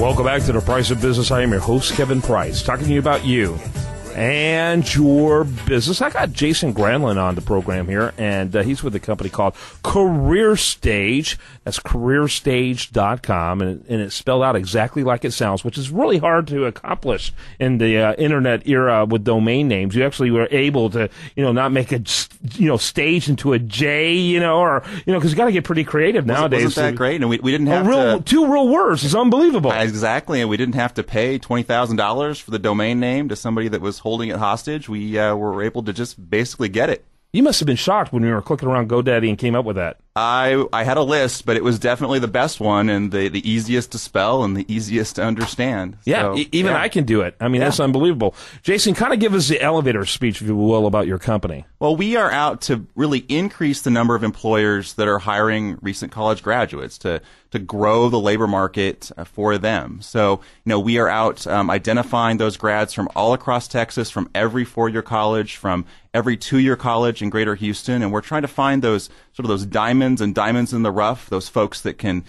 Welcome back to The Price of Business. I am your host, Kevin Price, talking to you about you and your business. I got Jason Granlund on the program here, and he's with a company called Career Stage. That's careerstage.com, and it's spelled out exactly like it sounds, which is really hard to accomplish in the internet era with domain names. You actually were able to, not make a, stage into a J, or, because you got to get pretty creative nowadays. Wasn't that great? And we didn't have two real words. It's unbelievable. Exactly, and we didn't have to pay $20,000 for the domain name to somebody that was holding it hostage. We were able to just basically get it. You must have been shocked when you were clicking around GoDaddy and came up with that. I had a list, but it was definitely the best one and the easiest to spell and the easiest to understand. Yeah, so, I can do it. I mean, that's unbelievable. Jason, kind of give us the elevator speech, if you will, about your company. Well, we are out to really increase the number of employers that are hiring recent college graduates to grow the labor market for them. So, we are out identifying those grads from all across Texas, from every four-year college, from every two-year college in Greater Houston, and we're trying to find those diamonds in the rough, those folks that can,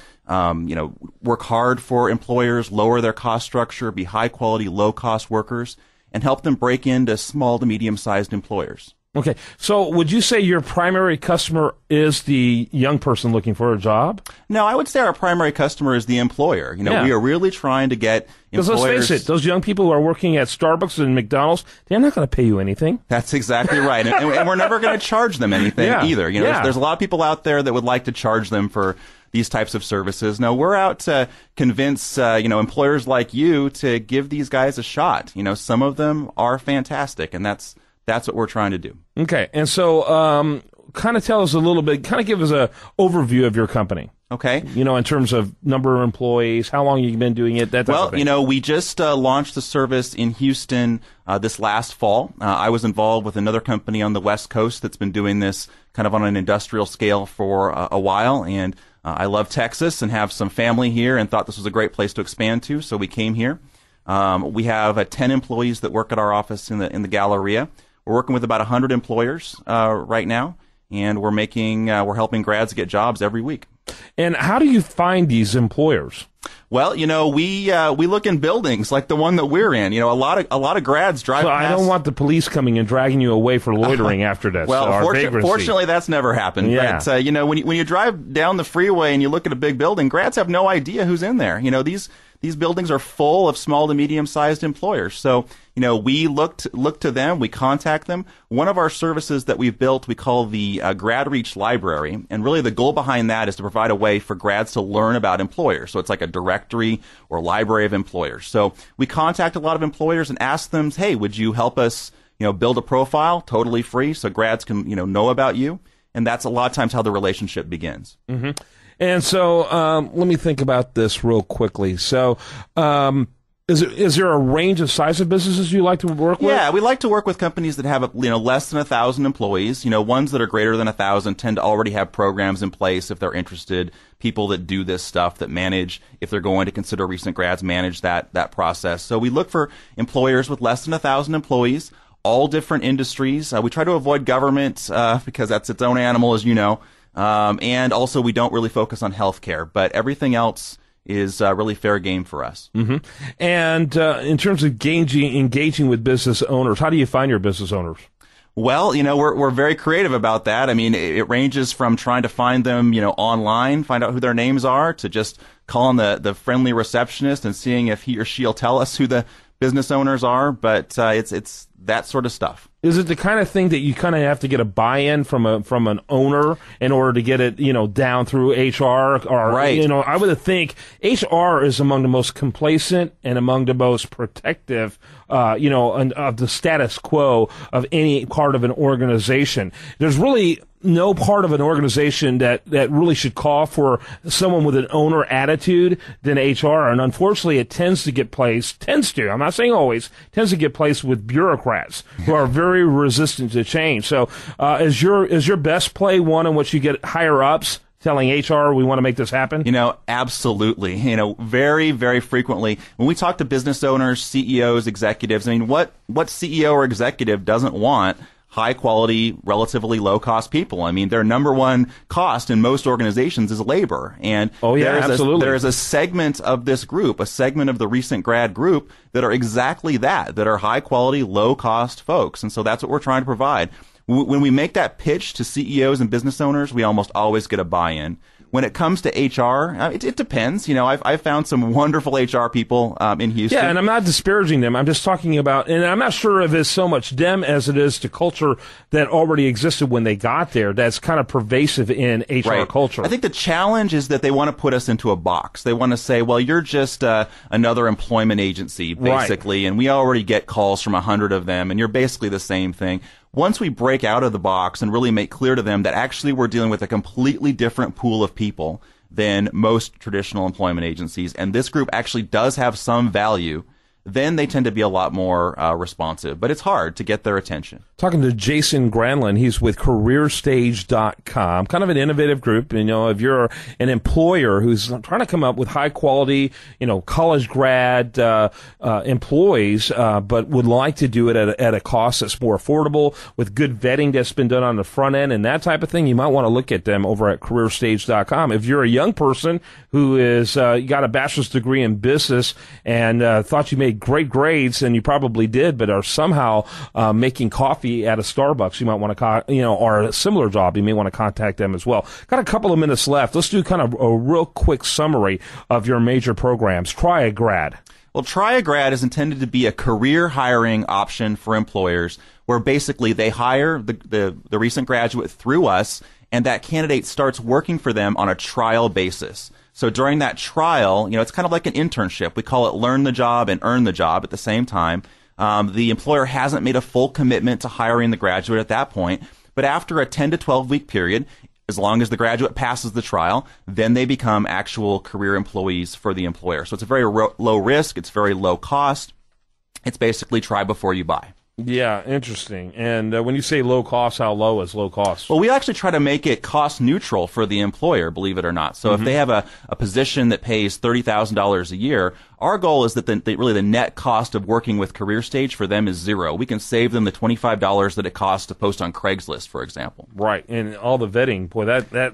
work hard for employers, lower their cost structure, be high-quality, low-cost workers, and help them break into small to medium-sized employers. Okay, so would you say your primary customer is the young person looking for a job? No, I would say our primary customer is the employer. We are really trying to get employers. Because let's face it, those young people who are working at Starbucks and McDonald's, they're not going to pay you anything. That's exactly right, and we're never going to charge them anything either. There's a lot of people out there that would like to charge them for these types of services. No, we're out to convince employers like you to give these guys a shot. Some of them are fantastic, and that's what we're trying to do. Okay, and so kind of tell us a little bit, kind of give us an overview of your company. Okay. In terms of number of employees, how long you've been doing it, that type of thing. We just launched the service in Houston this last fall. I was involved with another company on the West Coast that's been doing this kind of on an industrial scale for a while, and I love Texas and have some family here and thought this was a great place to expand to, so we came here. We have 10 employees that work at our office in the Galleria. We're working with about 100 employers right now, and we're helping grads get jobs every week. And how do you find these employers? Well, we look in buildings like the one that we're in. A lot of grads drive past. I don't want the police coming and dragging you away for loitering after this. Well, fortunately, that's never happened. Yeah. But when you drive down the freeway and you look at a big building, grads have no idea who's in there. These buildings are full of small to medium-sized employers. So, we look to them, we contact them. One of our services that we've built, we call the Grad Reach Library. And really the goal behind that is to provide a way for grads to learn about employers. So it's like a directory or library of employers. So we contact a lot of employers and ask them, hey, would you help us, build a profile totally free so grads can, know about you? And that's a lot of times how the relationship begins. Mm-hmm. And so let me think about this real quickly. So is there a range of size of businesses you like to work with? Yeah, we like to work with companies that have less than 1,000 employees. Ones that are greater than 1,000 tend to already have programs in place if they're interested. People that do this stuff, that manage, if they're going to consider recent grads, manage that process. So we look for employers with less than 1,000 employees, all different industries. We try to avoid government because that's its own animal, as you know. And also, we don't really focus on healthcare, but everything else is really fair game for us. Mm-hmm. And in terms of engaging with business owners, how do you find your business owners? Well, we're very creative about that. I mean, it ranges from trying to find them, online, find out who their names are, to just calling the friendly receptionist and seeing if he or she'll tell us who the business owners are. But it's that sort of stuff. Is it the kind of thing that you kind of have to get a buy-in from an owner in order to get it, down through HR? Or, right. I would think HR is among the most complacent and among the most protective, of the status quo of any part of an organization. There's really no part of an organization that really should call for someone with an owner attitude than HR. And unfortunately, it tends to get placed, I'm not saying always, tends to get placed with bureaucrats who are very resistant to change. So is your best play one in which you get higher ups telling HR we want to make this happen? Absolutely. Very, very frequently when we talk to business owners, CEOs, executives, what CEO or executive doesn't want high quality, relatively low cost people. I mean, their number one cost in most organizations is labor. And absolutely. There is a segment of this group, a segment of the recent grad group that are exactly that are high quality, low cost folks. And so that's what we're trying to provide. When we make that pitch to CEOs and business owners, we almost always get a buy-in. When it comes to HR, it depends. You know, I've found some wonderful HR people in Houston. Yeah, and I'm not disparaging them. I'm just talking about, and I'm not sure if it's so much them as it is to culture that already existed when they got there. That's kind of pervasive in HR culture. I think the challenge is that they want to put us into a box. They want to say, well, you're just another employment agency, basically, and we already get calls from 100 of them, and you're basically the same thing. Once we break out of the box and really make clear to them that actually we're dealing with a completely different pool of people than most traditional employment agencies, and this group actually does have some value, then they tend to be a lot more responsive. But it's hard to get their attention. Talking to Jason Granlund, he's with CareerStage.com, kind of an innovative group. You know, if you're an employer who's trying to come up with high quality, you know, college grad employees, but would like to do it at a cost that's more affordable with good vetting that's been done on the front end and that type of thing, you might want to look at them over at CareerStage.com. If you're a young person who is you got a bachelor's degree in business and thought you made great grades, and you probably did, but are somehow making coffee at a Starbucks, you might want to, or a similar job, you may want to contact them as well. Got a couple of minutes left. Let's do kind of a real quick summary of your major programs. Try a Grad. Well, Try a Grad is intended to be a career hiring option for employers where basically they hire the recent graduate through us, and that candidate starts working for them on a trial basis. So during that trial, you know, it's kind of like an internship. We call it learn the job and earn the job at the same time. The employer hasn't made a full commitment to hiring the graduate at that point, but after a 10 to 12 week period, as long as the graduate passes the trial, then they become actual career employees for the employer. So it's a very low risk. It's very low cost. It's basically try before you buy. Yeah, interesting. And when you say low cost, how low is low cost? Well, we actually try to make it cost neutral for the employer, believe it or not. So if they have a position that pays $30,000 a year, our goal is that really the net cost of working with CareerStage for them is zero. We can save them the $25 that it costs to post on Craigslist, for example. Right, and all the vetting, boy,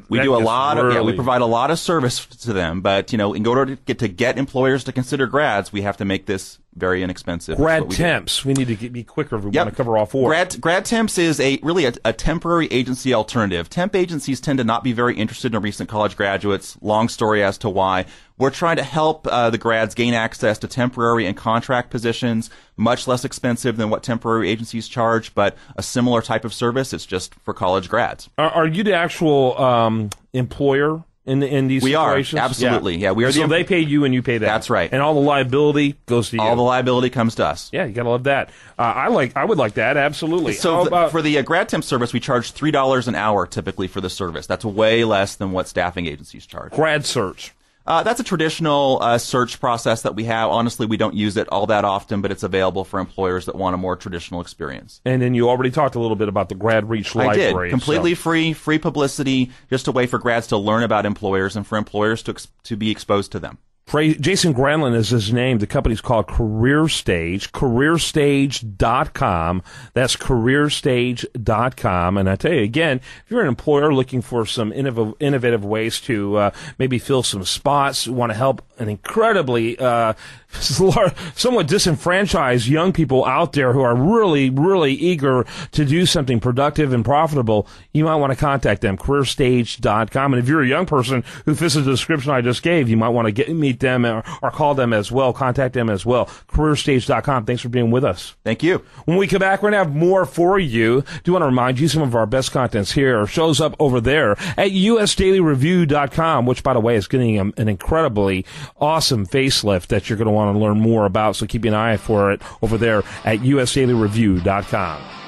we do a lot of we provide a lot of service to them. But you know, in order to get employers to consider grads, we have to make this very inexpensive. Grad temps. We need to be quicker if we want to cover all four. Grad temps is really a temporary agency alternative. Temp agencies tend to not be very interested in recent college graduates. Long story as to why. We're trying to help the grads gain access to temporary and contract positions, much less expensive than what temporary agencies charge, but a similar type of service. It's just for college grads. Are you the actual employer in these situations? We are, absolutely. Yeah, we are. So they pay you and you pay them. That's right. And all the liability goes to you. All the liability comes to us. Yeah, you gotta love that. I would like that, absolutely. So for the grad temp service, we charge $3 an hour typically for the service. That's way less than what staffing agencies charge. Grad search. That's a traditional search process that we have. Honestly, we don't use it all that often, but it's available for employers that want a more traditional experience. And then you already talked a little bit about the Grad Reach Library. I did. Completely free publicity, just a way for grads to learn about employers and for employers to be exposed to them. Jason Granlund is his name. The company's called CareerStage, CareerStage.com. That's CareerStage.com. And I tell you again, if you're an employer looking for some innovative ways to maybe fill some spots, want to help an incredibly somewhat disenfranchised young people out there who are really, really eager to do something productive and profitable, you might want to contact them, CareerStage.com. And if you're a young person who fits the description I just gave, you might want to meet them or call them as well, contact them as well. CareerStage.com. Thanks for being with us. Thank you. When we come back, we're going to have more for you. Do want to remind you some of our best contents here shows up over there at USDailyReview.com, which, by the way, is getting an incredibly awesome facelift that you're going to want to learn more about. So keep an eye for it over there at USDailyReview.com.